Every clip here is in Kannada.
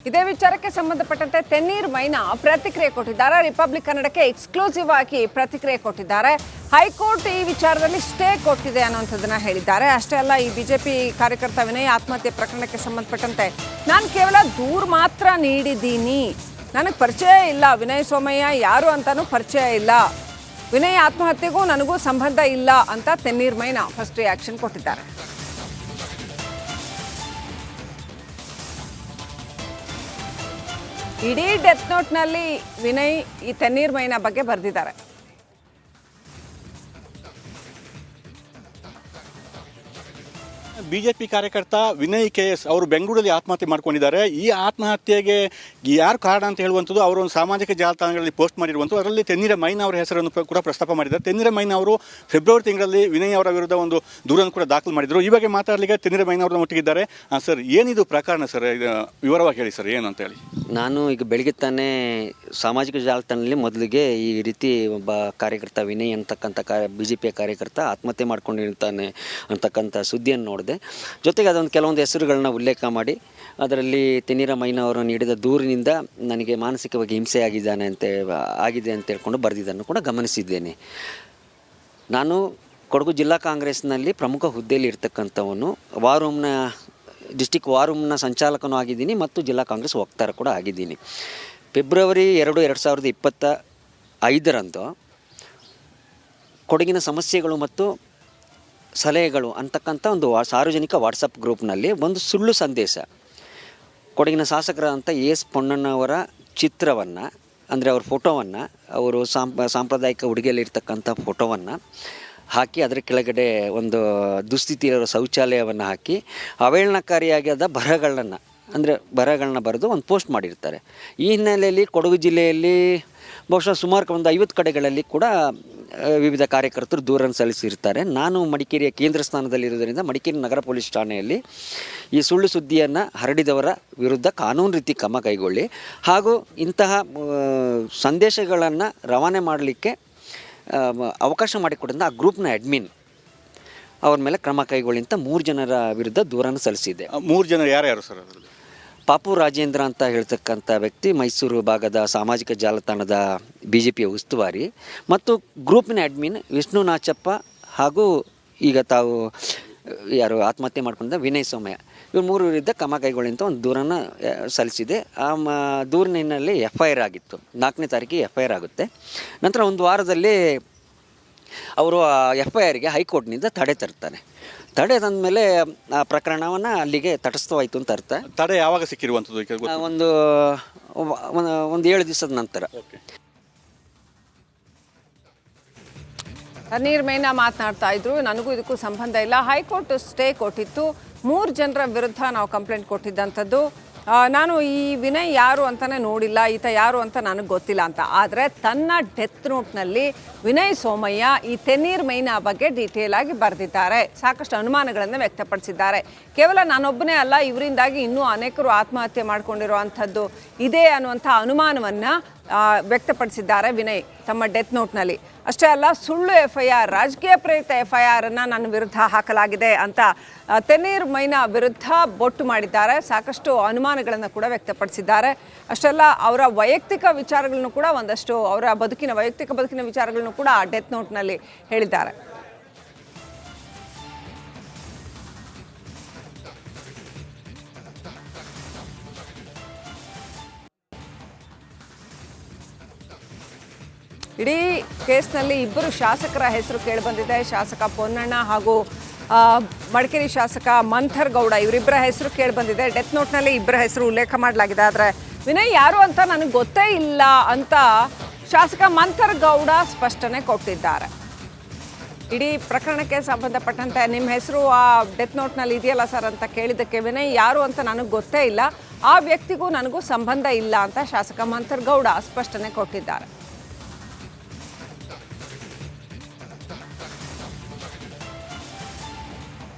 ಇದೇ ವಿಚಾರಕ್ಕೆ ಸಂಬಂಧಪಟ್ಟಂತೆ ತೆನ್ನೀರ್ ಮೈನಾ ಪ್ರತಿಕ್ರಿಯೆ ಕೊಟ್ಟಿದ್ದಾರೆ. ರಿಪಬ್ಲಿಕ್ ಕನ್ನಡಕ್ಕೆ ಎಕ್ಸ್ಕ್ಲೂಸಿವ್ ಆಗಿ ಪ್ರತಿಕ್ರಿಯೆ ಕೊಟ್ಟಿದ್ದಾರೆ. ಹೈಕೋರ್ಟ್ ಈ ವಿಚಾರದಲ್ಲಿ ಸ್ಟೇ ಕೊಟ್ಟಿದೆ ಅನ್ನುವಂಥದ್ದನ್ನ ಹೇಳಿದ್ದಾರೆ. ಅಷ್ಟೇ ಅಲ್ಲ, ಈ ಬಿಜೆಪಿ ಕಾರ್ಯಕರ್ತ ವಿನಯ್ ಆತ್ಮಹತ್ಯೆ ಪ್ರಕರಣಕ್ಕೆ ಸಂಬಂಧಪಟ್ಟಂತೆ ನಾನು ಕೇವಲ ದೂರು ಮಾತ್ರ ನೀಡಿದ್ದೀನಿ, ನನಗೆ ಪರಿಚಯ ಇಲ್ಲ, ವಿನಯ್ ಸೋಮಯ್ಯ ಯಾರು ಅಂತಾನೂ ಪರಿಚಯ ಇಲ್ಲ, ವಿನಯ್ ಆತ್ಮಹತ್ಯೆಗೂ ನನಗೂ ಸಂಬಂಧ ಇಲ್ಲ ಅಂತ ತೆನ್ನೀರ್ ಮೈನಾ ಫಸ್ಟ್ ರಿಯಾಕ್ಷನ್ ಕೊಟ್ಟಿದ್ದಾರೆ. ಇಡೀ ಡೆತ್ ನೋಟ್ನಲ್ಲಿ ವಿನಯ್ ಈ ತೆನ್ನೀರ್ ಮೈನಾ ಬಗ್ಗೆ ಬರೆದಿದ್ದಾರೆ. ಬಿಜೆಪಿ ಕಾರ್ಯಕರ್ತ ವಿನಯ್ KS ಅವರು ಬೆಂಗಳೂರಲ್ಲಿ ಆತ್ಮಹತ್ಯೆ ಮಾಡ್ಕೊಂಡಿದ್ದಾರೆ. ಈ ಆತ್ಮಹತ್ಯೆಗೆ ಯಾರು ಕಾರಣ ಅಂತ ಹೇಳುವಂಥದ್ದು ಅವರು ಒಂದು ಸಾಮಾಜಿಕ ಜಾಲತಾಣಗಳಲ್ಲಿ ಪೋಸ್ಟ್ ಮಾಡಿರುವಂಥದ್ದು. ಅದರಲ್ಲಿ ತೆನ್ನೀರ ಮೈನಾ ಅವರ ಹೆಸರನ್ನು ಕೂಡ ಪ್ರಸ್ತಾಪ ಮಾಡಿದ್ದಾರೆ. ತೆನ್ನೀರ ಮೈನಾ ಅವರು ಫೆಬ್ರವರಿ ತಿಂಗಳಲ್ಲಿ ವಿನಯ್ ಅವರ ವಿರುದ್ಧ ಒಂದು ದೂರನ್ನು ಕೂಡ ದಾಖಲು ಮಾಡಿದರು. ಈ ಬಗ್ಗೆ ಮಾತಾಡಲಿಕ್ಕೆ ತೆನ್ನೀರ ಮೈನಾ ಅವರ ಒಟ್ಟಿಗಿದ್ದಾರೆ. ಸರ್, ಏನಿದು ಪ್ರಕರಣ ಸರ್, ವಿವರವಾಗಿ ಹೇಳಿ ಸರ್, ಏನು ಅಂತ ಹೇಳಿ. ನಾನು ಈಗ ಬೆಳಗ್ಗೆ ತಾನೇ ಸಾಮಾಜಿಕ ಜಾಲತಾಣದಲ್ಲಿ ಮೊದಲಿಗೆ ಈ ರೀತಿ ಒಬ್ಬ ಕಾರ್ಯಕರ್ತ ವಿನಯ್ ಅಂತಕ್ಕಂಥ BJP ಕಾರ್ಯಕರ್ತ ಆತ್ಮಹತ್ಯೆ ಮಾಡ್ಕೊಂಡಿರ್ತಾನೆ ಅಂತಕ್ಕಂಥ ಸುದ್ದಿಯನ್ನು ನೋಡಿದೆ. ಜೊತೆಗೆ ಅದೊಂದು ಕೆಲವೊಂದು ಹೆಸರುಗಳನ್ನ ಉಲ್ಲೇಖ ಮಾಡಿ ಅದರಲ್ಲಿ ತೆನ್ನೀರ ಮೈನಾ ಅವರು ನೀಡಿದ ದೂರಿನಿಂದ ನನಗೆ ಮಾನಸಿಕವಾಗಿ ಹಿಂಸೆ ಆಗಿದೆ ಅಂತ ಹೇಳ್ಕೊಂಡು ಬರೆದಿದ್ದನ್ನು ಕೂಡ ಗಮನಿಸಿದ್ದೇನೆ. ನಾನು ಕೊಡಗು ಜಿಲ್ಲಾ ಕಾಂಗ್ರೆಸ್ನಲ್ಲಿ ಪ್ರಮುಖ ಹುದ್ದೆಯಲ್ಲಿ ಇರ್ತಕ್ಕಂಥವನು, ಡಿಸ್ಟಿಕ್ ವಾರ್ ರೂಮ್ನ ಸಂಚಾಲಕನೂ ಆಗಿದ್ದೀನಿ ಮತ್ತು ಜಿಲ್ಲಾ ಕಾಂಗ್ರೆಸ್ ವಕ್ತಾರ ಕೂಡ ಆಗಿದ್ದೀನಿ. ಫೆಬ್ರವರಿ 2, 2025 ಕೊಡಗಿನ ಸಮಸ್ಯೆಗಳು ಮತ್ತು ಸಲಹೆಗಳು ಅಂತಕ್ಕಂಥ ಒಂದು ಸಾರ್ವಜನಿಕ ವಾಟ್ಸಪ್ ಗ್ರೂಪ್ನಲ್ಲಿ ಒಂದು ಸುಳ್ಳು ಸಂದೇಶ, ಕೊಡಗಿನ ಶಾಸಕರಾದಂಥ AS ಪೊನ್ನಣ್ಣವರ ಚಿತ್ರವನ್ನು, ಅಂದರೆ ಅವ್ರ ಫೋಟೋವನ್ನು, ಅವರು ಸಾಂಪ್ರದಾಯಿಕ ಉಡುಗೆಯಲ್ಲಿರ್ತಕ್ಕಂಥ ಫೋಟೋವನ್ನು ಹಾಕಿ ಅದರ ಕೆಳಗಡೆ ಒಂದು ದುಸ್ಥಿತಿಯಿರೋ ಶೌಚಾಲಯವನ್ನು ಹಾಕಿ ಅವಹೇಳನಕಾರಿಯಾದ ಬರಹಗಳನ್ನ ಬರೆದು ಒಂದು ಪೋಸ್ಟ್ ಮಾಡಿರ್ತಾರೆ. ಈ ಹಿನ್ನೆಲೆಯಲ್ಲಿ ಕೊಡಗು ಜಿಲ್ಲೆಯಲ್ಲಿ ಬಹುಶಃ ಸುಮಾರು ಒಂದು 50 ಕಡೆಗಳಲ್ಲಿ ಕೂಡ ವಿವಿಧ ಕಾರ್ಯಕರ್ತರು ದೂರನ್ನು ಸಲ್ಲಿಸಿರ್ತಾರೆ. ನಾನು ಮಡಿಕೇರಿಯ ಕೇಂದ್ರ ಸ್ಥಾನದಲ್ಲಿರೋದರಿಂದ ಮಡಿಕೇರಿ ನಗರ ಪೊಲೀಸ್ ಠಾಣೆಯಲ್ಲಿ ಈ ಸುಳ್ಳು ಸುದ್ದಿಯನ್ನು ಹರಡಿದವರ ವಿರುದ್ಧ ಕಾನೂನು ರೀತಿ ಕ್ರಮ ಕೈಗೊಳ್ಳಿ ಹಾಗೂ ಇಂತಹ ಸಂದೇಶಗಳನ್ನು ರವಾನೆ ಮಾಡಲಿಕ್ಕೆ ಅವಕಾಶ ಮಾಡಿಕೊಟ್ಟಿದ್ದ ಆ ಗ್ರೂಪ್ನ ಅಡ್ಮಿನ್ ಅವ್ರ ಮೇಲೆ ಕ್ರಮ ಕೈಗೊಳ್ಳಿ ಅಂತ 3 ಜನರ ವಿರುದ್ಧ ದೂರನ್ನು ಸಲ್ಲಿಸಿದೆ. 3 ಜನ ಯಾರ್ಯಾರು ಸರ್? ಅದರಲ್ಲಿ ಪಾಪು ರಾಜೇಂದ್ರ ಅಂತ ಹೇಳ್ತಕ್ಕಂಥ ವ್ಯಕ್ತಿ ಮೈಸೂರು ಭಾಗದ ಸಾಮಾಜಿಕ ಜಾಲತಾಣದ BJPಯ ಉಸ್ತುವಾರಿ ಮತ್ತು ಗ್ರೂಪಿನ ಅಡ್ಮಿನ್ ವಿಷ್ಣು ನಾಚಪ್ಪ ಹಾಗೂ ಈಗ ತಾವು ಯಾರು ಆತ್ಮಹತ್ಯೆ ಮಾಡ್ಕೊಂಡ ವಿನಯ್ ಸೋಮಯ್ಯ, ಇವ್ರು 3 ವಿರುದ್ಧ ಕ್ರಮ ಕೈಗೊಳ್ಳಿ ಅಂತ ಒಂದು ದೂರನ್ನು ಸಲ್ಲಿಸಿದೆ. ಆ ದೂರಿನ ಹಿನ್ನೆಲೆ FIR ಆಗಿತ್ತು. 4ನೇ ತಾರೀಕಿಗೆ FIR ಆಗುತ್ತೆ. ನಂತರ ಒಂದು ವಾರದಲ್ಲಿ ಅವರು FIRಗೆ ಹೈಕೋರ್ಟ್ನಿಂದ ತಡೆ ತರ್ತಾರೆ. ತಡೆ ತಂದ ಮೇಲೆ ಆ ಪ್ರಕರಣವನ್ನು ಅಲ್ಲಿಗೆ ತಟಸ್ಥವಾಯಿತು ಅಂತ ಅರ್ಥ. ತಡೆ ಯಾವಾಗ ಸಿಕ್ಕಿರುವಂಥದ್ದು? ಒಂದು 7 ದಿವಸದ ನಂತರ. ತೆನ್ನೀರ್ ಮೈನಾ ಮಾತನಾಡ್ತಾ ಇದ್ರು, ನನಗೂ ಇದಕ್ಕೂ ಸಂಬಂಧ ಇಲ್ಲ, ಹೈಕೋರ್ಟ್ ಸ್ಟೇ ಕೊಟ್ಟಿತ್ತು, 3 ಜನರ ವಿರುದ್ಧ ನಾವು ಕಂಪ್ಲೇಂಟ್ ಕೊಟ್ಟಿದ್ದಂಥದ್ದು, ನಾನು ಈ ವಿನಯ್ ಯಾರು ಅಂತಲೇ ನೋಡಿಲ್ಲ, ಈತ ಯಾರು ಅಂತ ನನಗೆ ಗೊತ್ತಿಲ್ಲ ಅಂತ. ಆದರೆ ತನ್ನ ಡೆತ್ ನೋಟ್ನಲ್ಲಿ ವಿನಯ್ ಸೋಮಯ್ಯ ಈ ತೆನ್ನೀರ್ ಮೈನಾ ಬಗ್ಗೆ ಡೀಟೇಲ್ ಆಗಿ ಬರೆದಿದ್ದಾರೆ. ಸಾಕಷ್ಟು ಅನುಮಾನಗಳನ್ನು ವ್ಯಕ್ತಪಡಿಸಿದ್ದಾರೆ. ಕೇವಲ ನಾನೊಬ್ಬನೇ ಅಲ್ಲ, ಇವರಿಂದಾಗಿ ಇನ್ನೂ ಅನೇಕರು ಆತ್ಮಹತ್ಯೆ ಮಾಡ್ಕೊಂಡಿರುವಂಥದ್ದು ಇದೆ ಅನ್ನುವಂಥ ಅನುಮಾನವನ್ನು ವ್ಯಕ್ತಪಡಿಸಿದ್ದಾರೆ ವಿನಯ್ ತಮ್ಮ ಡೆತ್ ನೋಟ್ನಲ್ಲಿ. ಅಷ್ಟೇ ಅಲ್ಲ, ಸುಳ್ಳು FIR, ರಾಜಕೀಯ ಪ್ರೇರಿತ FIR ಅನ್ನು ನನ್ನ ವಿರುದ್ಧ ಹಾಕಲಾಗಿದೆ ಅಂತ ತೆನ್ನೀರ್ ಮೈನಾ ವಿರುದ್ಧ ಬೊಟ್ಟು ಮಾಡಿದ್ದಾರೆ. ಸಾಕಷ್ಟು ಅನುಮಾನಗಳನ್ನು ಕೂಡ ವ್ಯಕ್ತಪಡಿಸಿದ್ದಾರೆ. ಅಷ್ಟೆಲ್ಲ ಅವರ ವೈಯಕ್ತಿಕ ವಿಚಾರಗಳನ್ನು ಕೂಡ ಒಂದಷ್ಟು ಅವರ ವೈಯಕ್ತಿಕ ಬದುಕಿನ ವಿಚಾರಗಳನ್ನು ಕೂಡ ಡೆತ್ ನೋಟ್ನಲ್ಲಿ ಹೇಳಿದ್ದಾರೆ. ಇಡೀ ಕೇಸ್ನಲ್ಲಿ 2 ಶಾಸಕರ ಹೆಸರು ಕೇಳಿಬಂದಿದೆ. ಶಾಸಕ ಪೊನ್ನಣ್ಣ ಹಾಗೂ ಮಡಿಕೇರಿ ಶಾಸಕ ಮಂಥರ್ ಗೌಡ, ಇವರಿಬ್ಬರ ಹೆಸರು ಕೇಳಿಬಂದಿದೆ. ಡೆತ್ ನೋಟ್ನಲ್ಲಿ 2 ಹೆಸರು ಉಲ್ಲೇಖ ಮಾಡಲಾಗಿದೆ. ಆದರೆ ವಿನಯ್ ಯಾರು ಅಂತ ನನಗೆ ಗೊತ್ತೇ ಇಲ್ಲ ಅಂತ ಶಾಸಕ ಮಂಥರ್ ಗೌಡ ಸ್ಪಷ್ಟನೆ ಕೊಟ್ಟಿದ್ದಾರೆ. ಇಡೀ ಪ್ರಕರಣಕ್ಕೆ ಸಂಬಂಧಪಟ್ಟಂತೆ ನಿಮ್ಮ ಹೆಸರು ಆ ಡೆತ್ ನೋಟ್ನಲ್ಲಿ ಇದೆಯಲ್ಲ ಸರ್ ಅಂತ ಕೇಳಿದ್ದಕ್ಕೆ ವಿನಯ್ ಯಾರು ಅಂತ ನನಗೆ ಗೊತ್ತೇ ಇಲ್ಲ, ಆ ವ್ಯಕ್ತಿಗೂ ನನಗೂ ಸಂಬಂಧ ಇಲ್ಲ ಅಂತ ಶಾಸಕ ಮಂಥರ್ ಗೌಡ ಸ್ಪಷ್ಟನೆ ಕೊಟ್ಟಿದ್ದಾರೆ.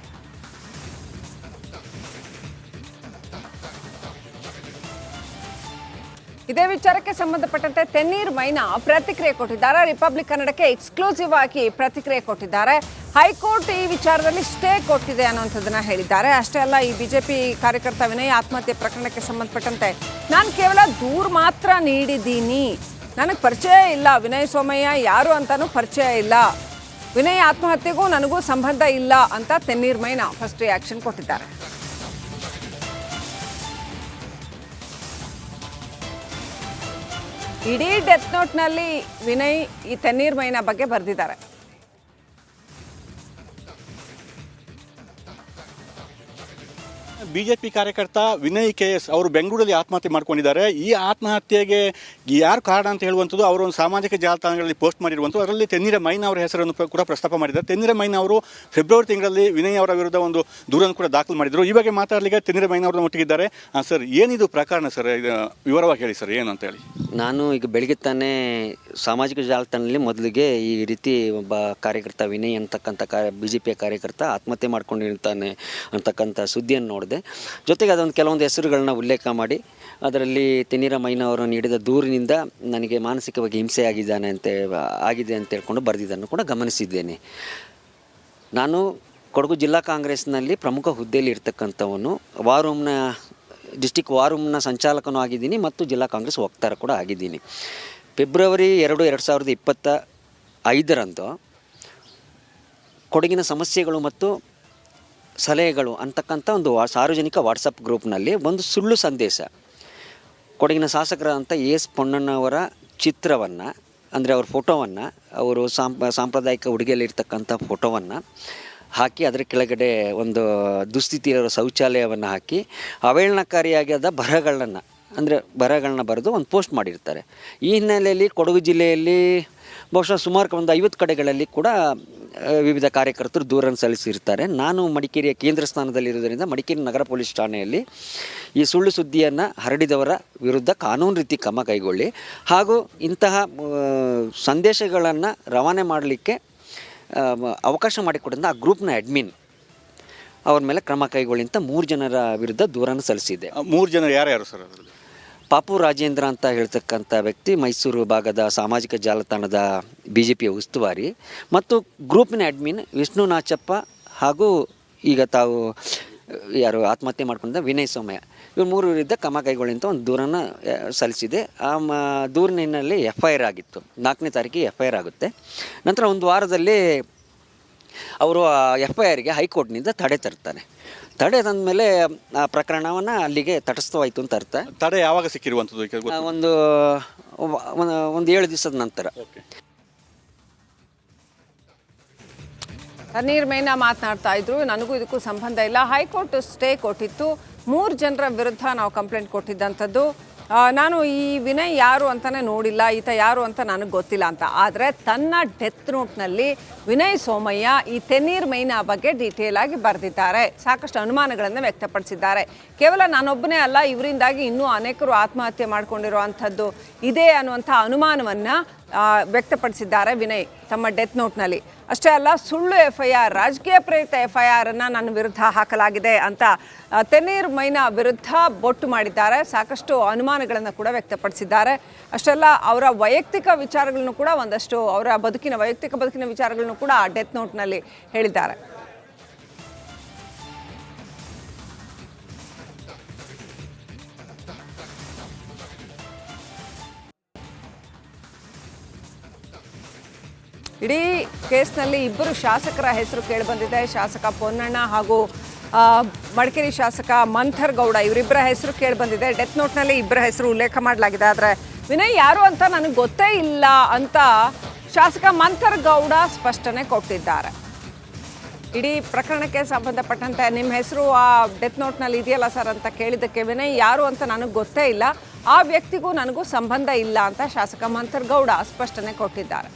ಇದೇ ವಿಚಾರಕ್ಕೆ ಸಂಬಂಧಪಟ್ಟಂತೆ ತೆನ್ನೀರ್ ಮೈನಾ ಪ್ರತಿಕ್ರಿಯೆ ಕೊಟ್ಟಿದ್ದಾರೆ. ರಿಪಬ್ಲಿಕ್ ಕನ್ನಡಕ್ಕೆ ಎಕ್ಸ್ಕ್ಲೂಸಿವ್ ಆಗಿ ಪ್ರತಿಕ್ರಿಯೆ ಕೊಟ್ಟಿದ್ದಾರೆ. ಹೈಕೋರ್ಟ್ ಈ ವಿಚಾರದಲ್ಲಿ ಸ್ಟೇ ಕೊಟ್ಟಿದೆ ಅನ್ನುವಂಥದ್ದನ್ನು ಹೇಳಿದ್ದಾರೆ. ಅಷ್ಟೇ ಅಲ್ಲ, ಈ ಬಿಜೆಪಿ ಕಾರ್ಯಕರ್ತ ವಿನಯ್ ಆತ್ಮಹತ್ಯೆ ಪ್ರಕರಣಕ್ಕೆ ಸಂಬಂಧಪಟ್ಟಂತೆ ನಾನು ಕೇವಲ ದೂರು ಮಾತ್ರ ನೀಡಿದ್ದೀನಿ, ನನಗೆ ಪರಿಚಯ ಇಲ್ಲ, ವಿನಯ್ ಸೋಮಯ್ಯ ಯಾರು ಅಂತಾನೂ ಪರಿಚಯ ಇಲ್ಲ, ವಿನಯ್ ಆತ್ಮಹತ್ಯೆಗೂ ನನಗೂ ಸಂಬಂಧ ಇಲ್ಲ ಅಂತ ತೆನ್ನೀರ್ ಮೈನಾ ಫಸ್ಟ್ ರಿಯಾಕ್ಷನ್ ಕೊಟ್ಟಿದ್ದಾರೆ. ಇಡೀ ಡೆತ್ ನೋಟ್ನಲ್ಲಿ ವಿನಯ್ ಈ ತೆನ್ನೀರ್ ಮೈನಾ ಬಗ್ಗೆ ಬರೆದಿದ್ದಾರೆ. ಬಿಜೆಪಿ ಕಾರ್ಯಕರ್ತ ವಿನಯ್ KS ಅವರು ಬೆಂಗಳೂರಲ್ಲಿ ಆತ್ಮಹತ್ಯೆ ಮಾಡ್ಕೊಂಡಿದ್ದಾರೆ. ಈ ಆತ್ಮಹತ್ಯೆಗೆ ಯಾರು ಕಾರಣ ಅಂತ ಹೇಳುವಂಥದ್ದು ಅವರು ಒಂದು ಸಾಮಾಜಿಕ ಜಾಲತಾಣಗಳಲ್ಲಿ ಪೋಸ್ಟ್ ಮಾಡಿರುವಂಥದ್ದು. ಅದರಲ್ಲಿ ತೆನ್ನೀರ ಮೈನಾ ಅವರ ಹೆಸರನ್ನು ಕೂಡ ಪ್ರಸ್ತಾಪ ಮಾಡಿದ್ದಾರೆ. ತೆನ್ನೀರ ಮೈನಾ ಅವರು ಫೆಬ್ರವರಿ ತಿಂಗಳಲ್ಲಿ ವಿನಯ್ ಅವರ ವಿರುದ್ಧ ಒಂದು ದೂರನ್ನು ಕೂಡ ದಾಖಲು ಮಾಡಿದರು. ಈ ಬಗ್ಗೆ ಮಾತಾಡಲಿಕ್ಕೆ ತೆನ್ನೀರ ಮೈನಾ ಅವರ ಒಟ್ಟಿಗಿದ್ದಾರೆ. ಸರ್, ಏನಿದು ಪ್ರಕರಣ ಸರ್? ವಿವರವಾಗಿ ಹೇಳಿ ಸರ್, ಏನು ಅಂತ ಹೇಳಿ. ನಾನು ಈಗ ಬೆಳಗ್ಗೆ ತಾನೇ ಸಾಮಾಜಿಕ ಜಾಲತಾಣದಲ್ಲಿ ಮೊದಲಿಗೆ ಈ ರೀತಿ ಒಬ್ಬ ಕಾರ್ಯಕರ್ತ ವಿನಯ್ ಅಂತಕ್ಕಂಥ BJP ಕಾರ್ಯಕರ್ತ ಆತ್ಮಹತ್ಯೆ ಮಾಡ್ಕೊಂಡಿರ್ತಾನೆ ಅಂತಕ್ಕಂಥ ಸುದ್ದಿಯನ್ನು ನೋಡಿದೆ. ಜೊತೆಗೆ ಅದೊಂದು ಕೆಲವೊಂದು ಹೆಸರುಗಳನ್ನ ಉಲ್ಲೇಖ ಮಾಡಿ ಅದರಲ್ಲಿ ತೆನ್ನೀರ ಮೈನಾ ಅವರು ನೀಡಿದ ದೂರಿನಿಂದ ನನಗೆ ಮಾನಸಿಕವಾಗಿ ಹಿಂಸೆ ಆಗಿದೆ ಅಂತ ಹೇಳ್ಕೊಂಡು ಬರೆದಿದ್ದನ್ನು ಕೂಡ ಗಮನಿಸಿದ್ದೇನೆ. ನಾನು ಕೊಡಗು ಜಿಲ್ಲಾ ಕಾಂಗ್ರೆಸ್ನಲ್ಲಿ ಪ್ರಮುಖ ಹುದ್ದೆಯಲ್ಲಿ ಇರ್ತಕ್ಕಂಥವನು, ಡಿಸ್ಟಿಕ್ ವಾರ್ ರೂಮ್ನ ಸಂಚಾಲಕನೂ ಆಗಿದ್ದೀನಿ ಮತ್ತು ಜಿಲ್ಲಾ ಕಾಂಗ್ರೆಸ್ ವಕ್ತಾರ ಕೂಡ ಆಗಿದ್ದೀನಿ. ಫೆಬ್ರವರಿ 2, 2025 ಕೊಡಗಿನ ಸಮಸ್ಯೆಗಳು ಮತ್ತು ಸಲಹೆಗಳು ಅಂತಕ್ಕಂಥ ಒಂದು ಸಾರ್ವಜನಿಕ ವಾಟ್ಸಪ್ ಗ್ರೂಪ್ನಲ್ಲಿ ಒಂದು ಸುಳ್ಳು ಸಂದೇಶ, ಕೊಡಗಿನ ಶಾಸಕರಾದಂಥ AS ಪೊನ್ನಣ್ಣವರ ಚಿತ್ರವನ್ನು, ಅಂದರೆ ಅವ್ರ ಫೋಟೋವನ್ನು, ಅವರು ಸಾಂಪ್ರದಾಯಿಕ ಉಡುಗೆಯಲ್ಲಿರ್ತಕ್ಕಂಥ ಫೋಟೋವನ್ನು ಹಾಕಿ ಅದರ ಕೆಳಗಡೆ ಒಂದು ದುಸ್ಥಿತಿಯಿರೋ ಶೌಚಾಲಯವನ್ನು ಹಾಕಿ ಅವಹೇಳನಕಾರಿಯಾದ ಬರಹಗಳನ್ನ ಬರೆದು ಒಂದು ಪೋಸ್ಟ್ ಮಾಡಿರ್ತಾರೆ. ಈ ಹಿನ್ನೆಲೆಯಲ್ಲಿ ಕೊಡಗು ಜಿಲ್ಲೆಯಲ್ಲಿ ಬಹುಶಃ ಸುಮಾರು ಒಂದು 50 ಕಡೆಗಳಲ್ಲಿ ಕೂಡ ವಿವಿಧ ಕಾರ್ಯಕರ್ತರು ದೂರನ್ನು ಸಲ್ಲಿಸಿರ್ತಾರೆ. ನಾನು ಮಡಿಕೇರಿಯ ಕೇಂದ್ರ ಸ್ಥಾನದಲ್ಲಿರುವುದರಿಂದ ಮಡಿಕೇರಿ ನಗರ ಪೊಲೀಸ್ ಠಾಣೆಯಲ್ಲಿ ಈ ಸುಳ್ಳು ಸುದ್ದಿಯನ್ನು ಹರಡಿದವರ ವಿರುದ್ಧ ಕಾನೂನು ರೀತಿ ಕ್ರಮ ಕೈಗೊಳ್ಳಿ ಹಾಗೂ ಇಂತಹ ಸಂದೇಶಗಳನ್ನು ರವಾನೆ ಮಾಡಲಿಕ್ಕೆ ಅವಕಾಶ ಮಾಡಿಕೊಡೋದ್ರಿಂದ ಆ ಗ್ರೂಪ್ನ ಅಡ್ಮಿನ್ ಅವ್ರ ಮೇಲೆ ಕ್ರಮ ಕೈಗೊಳ್ಳಿ ಅಂತ 3 ಜನರ ವಿರುದ್ಧ ದೂರನ್ನು ಸಲ್ಲಿಸಿದೆ. 3 ಜನ ಯಾರ್ಯಾರು ಸರ್? ಅದರಲ್ಲಿ ಪಾಪು ರಾಜೇಂದ್ರ ಅಂತ ಹೇಳ್ತಕ್ಕಂಥ ವ್ಯಕ್ತಿ ಮೈಸೂರು ಭಾಗದ ಸಾಮಾಜಿಕ ಜಾಲತಾಣದ BJPಯ ಉಸ್ತುವಾರಿ ಮತ್ತು ಗ್ರೂಪಿನ ಅಡ್ಮಿನ್ ವಿಷ್ಣು ನಾಚಪ್ಪ ಹಾಗೂ ಈಗ ತಾವು ಯಾರು ಆತ್ಮಹತ್ಯೆ ಮಾಡ್ಕೊಂಡ ವಿನಯ್ ಸೋಮಯ್ಯ, ಇವ್ರು 3 ವಿರುದ್ಧ ಕ್ರಮ ಕೈಗೊಳ್ಳಿ ಅಂತ ಒಂದು ದೂರನ್ನು ಸಲ್ಲಿಸಿದೆ. ಆ ದೂರಿನ ಹಿನ್ನೆಲೆ FIR ಆಗಿತ್ತು. 4ನೇ ತಾರೀಕಿಗೆ FIR ಆಗುತ್ತೆ. ನಂತರ ಒಂದು ವಾರದಲ್ಲಿ ಅವರು FIRಗೆ ಹೈಕೋರ್ಟ್ನಿಂದ ತಡೆ ತರ್ತಾನೆ. ತಡೆ ತಂದ ಮೇಲೆ ಆ ಪ್ರಕರಣವನ್ನು ಅಲ್ಲಿಗೆ ತಟಸ್ಥವಾಯಿತು ಅಂತ ಅರ್ಥ. ತಡೆ ಯಾವಾಗ ಸಿಕ್ಕಿರುವಂಥದ್ದು? ಒಂದು 7 ದಿವಸದ ನಂತರ. ತೆನ್ನೀರ್ ಮೈನಾ ಮಾತನಾಡ್ತಾ ಇದ್ರು, ನನಗೂ ಇದಕ್ಕೂ ಸಂಬಂಧ ಇಲ್ಲ, ಹೈಕೋರ್ಟ್ ಸ್ಟೇ ಕೊಟ್ಟಿತ್ತು, 3 ಜನರ ವಿರುದ್ಧ ನಾವು ಕಂಪ್ಲೇಂಟ್ ಕೊಟ್ಟಿದ್ದಂಥದ್ದು, ನಾನು ಈ ವಿನಯ್ ಯಾರು ಅಂತಲೇ ನೋಡಿಲ್ಲ, ಈತ ಯಾರು ಅಂತ ನನಗೆ ಗೊತ್ತಿಲ್ಲ ಅಂತ. ಆದರೆ ತನ್ನ ಡೆತ್ ನೋಟ್ನಲ್ಲಿ ವಿನಯ್ ಸೋಮಯ್ಯ ಈ ತೆನ್ನೀರ್ ಮೈನಾ ಬಗ್ಗೆ ಡೀಟೇಲ್ ಆಗಿ ಬರೆದಿದ್ದಾರೆ. ಸಾಕಷ್ಟು ಅನುಮಾನಗಳನ್ನು ವ್ಯಕ್ತಪಡಿಸಿದ್ದಾರೆ. ಕೇವಲ ನಾನೊಬ್ಬನೇ ಅಲ್ಲ, ಇವರಿಂದಾಗಿ ಇನ್ನೂ ಅನೇಕರು ಆತ್ಮಹತ್ಯೆ ಮಾಡ್ಕೊಂಡಿರುವಂಥದ್ದು ಇದೆ ಅನ್ನುವಂಥ ಅನುಮಾನವನ್ನು ವ್ಯಕ್ತಪಡಿಸಿದ್ದಾರೆ ವಿನಯ್ ತಮ್ಮ ಡೆತ್ ನೋಟ್ನಲ್ಲಿ. ಅಷ್ಟೇ ಅಲ್ಲ, ಸುಳ್ಳು FIR, ರಾಜಕೀಯ ಪ್ರೇರಿತ FIR ಅನ್ನು ನನ್ನ ವಿರುದ್ಧ ಹಾಕಲಾಗಿದೆ ಅಂತ ತೆನ್ನೀರ್ ಮೈನಾ ವಿರುದ್ಧ ಬೊಟ್ಟು ಮಾಡಿದ್ದಾರೆ. ಸಾಕಷ್ಟು ಅನುಮಾನಗಳನ್ನು ಕೂಡ ವ್ಯಕ್ತಪಡಿಸಿದ್ದಾರೆ. ಅಷ್ಟೆಲ್ಲ ಅವರ ವೈಯಕ್ತಿಕ ವಿಚಾರಗಳನ್ನು ಕೂಡ ಒಂದಷ್ಟು ಅವರ ವೈಯಕ್ತಿಕ ಬದುಕಿನ ವಿಚಾರಗಳನ್ನು ಕೂಡ ಡೆತ್ ನೋಟ್ನಲ್ಲಿ ಹೇಳಿದ್ದಾರೆ. ಇಡೀ ಕೇಸ್ನಲ್ಲಿ 2 ಶಾಸಕರ ಹೆಸರು ಕೇಳಿಬಂದಿದೆ. ಶಾಸಕ ಪೊನ್ನಣ್ಣ ಹಾಗೂ ಮಡಿಕೇರಿ ಶಾಸಕ ಮಂಥರ್ ಗೌಡ, ಇವರಿಬ್ಬರ ಹೆಸರು ಕೇಳಿಬಂದಿದೆ. ಡೆತ್ ನೋಟ್ನಲ್ಲಿ 2 ಹೆಸರು ಉಲ್ಲೇಖ ಮಾಡಲಾಗಿದೆ. ಆದರೆ ವಿನಯ್ ಯಾರು ಅಂತ ನನಗೆ ಗೊತ್ತೇ ಇಲ್ಲ ಅಂತ ಶಾಸಕ ಮಂಥರ್ ಗೌಡ ಸ್ಪಷ್ಟನೆ ಕೊಟ್ಟಿದ್ದಾರೆ. ಇಡೀ ಪ್ರಕರಣಕ್ಕೆ ಸಂಬಂಧಪಟ್ಟಂತೆ ನಿಮ್ಮ ಹೆಸರು ಆ ಡೆತ್ ನೋಟ್ನಲ್ಲಿ ಇದೆಯಲ್ಲ ಸರ್ ಅಂತ ಕೇಳಿದ್ದಕ್ಕೆ ವಿನಯ್ ಯಾರು ಅಂತ ನನಗೆ ಗೊತ್ತೇ ಇಲ್ಲ, ಆ ವ್ಯಕ್ತಿಗೂ ನನಗೂ ಸಂಬಂಧ ಇಲ್ಲ ಅಂತ ಶಾಸಕ ಮಂಥರ್ ಗೌಡ ಸ್ಪಷ್ಟನೆ ಕೊಟ್ಟಿದ್ದಾರೆ.